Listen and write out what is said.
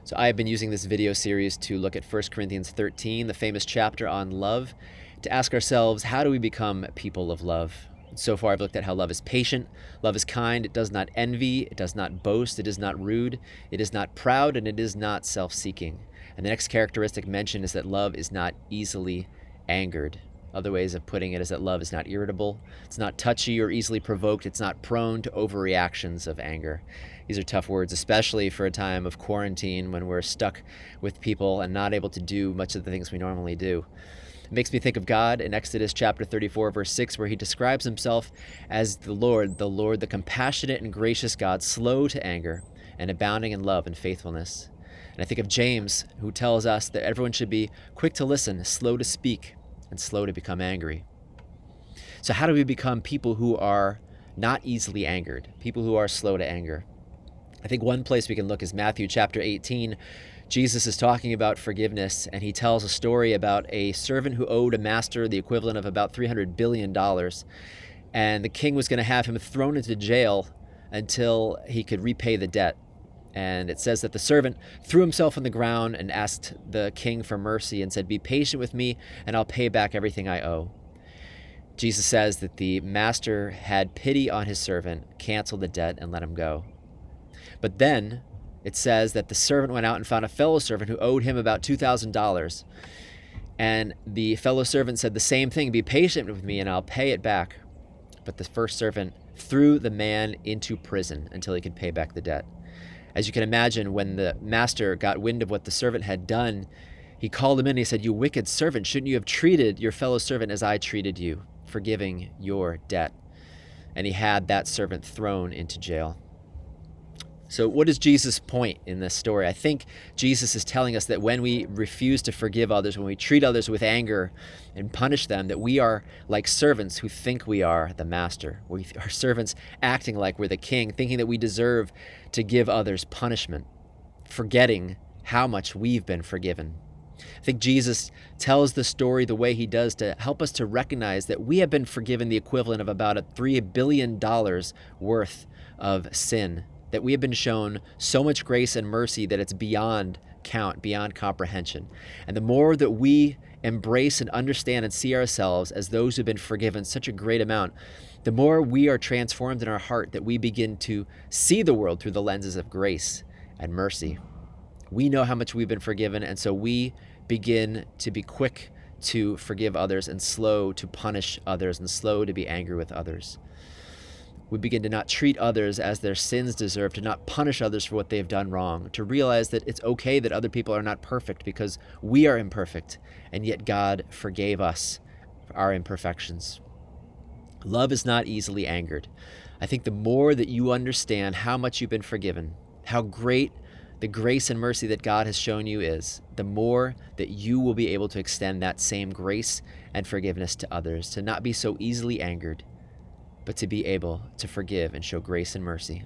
So I have been using this video series to look at 1 Corinthians 13, the famous chapter on love, to ask ourselves, how do we become people of love? So far, I've looked at how love is patient, love is kind, it does not envy, it does not boast, it is not rude, it is not proud, and it is not self-seeking. And the next characteristic mentioned is that love is not easily angered. Other ways of putting it is that love is not irritable, it's not touchy or easily provoked, it's not prone to overreactions of anger. These are tough words, especially for a time of quarantine when we're stuck with people and not able to do much of the things we normally do. It makes me think of God in Exodus chapter 34, verse 6, where he describes himself as the Lord, the compassionate and gracious God, slow to anger and abounding in love and faithfulness. And I think of James, who tells us that everyone should be quick to listen, slow to speak, and slow to become angry. So how do we become people who are not easily angered, people who are slow to anger? I think one place we can look is Matthew chapter 18. Jesus is talking about forgiveness, and he tells a story about a servant who owed a master the equivalent of about $300 billion. And the king was going to have him thrown into jail until he could repay the debt. And it says that the servant threw himself on the ground and asked the king for mercy and said, "Be patient with me, and I'll pay back everything I owe." Jesus says that the master had pity on his servant, canceled the debt, and let him go. But then it says that the servant went out and found a fellow servant who owed him about $2,000. And the fellow servant said the same thing, "Be patient with me and I'll pay it back." But the first servant threw the man into prison until he could pay back the debt. As you can imagine, when the master got wind of what the servant had done, he called him in and he said, "You wicked servant, shouldn't you have treated your fellow servant as I treated you, forgiving your debt?" And he had that servant thrown into jail. So what is Jesus' point in this story? I think Jesus is telling us that when we refuse to forgive others, when we treat others with anger and punish them, that we are like servants who think we are the master. We are servants acting like we're the king, thinking that we deserve to give others punishment, forgetting how much we've been forgiven. I think Jesus tells the story the way he does to help us to recognize that we have been forgiven the equivalent of about $3 billion worth of sin, that we have been shown so much grace and mercy that it's beyond count, beyond comprehension. And the more that we embrace and understand and see ourselves as those who've been forgiven such a great amount, the more we are transformed in our heart, that we begin to see the world through the lenses of grace and mercy. We know how much we've been forgiven, and so we begin to be quick to forgive others and slow to punish others and slow to be angry with others. We begin to not treat others as their sins deserve, to not punish others for what they've done wrong, to realize that it's okay that other people are not perfect because we are imperfect, and yet God forgave us for our imperfections. Love is not easily angered. I think the more that you understand how much you've been forgiven, how great the grace and mercy that God has shown you is, the more that you will be able to extend that same grace and forgiveness to others, to not be so easily angered, but to be able to forgive and show grace and mercy.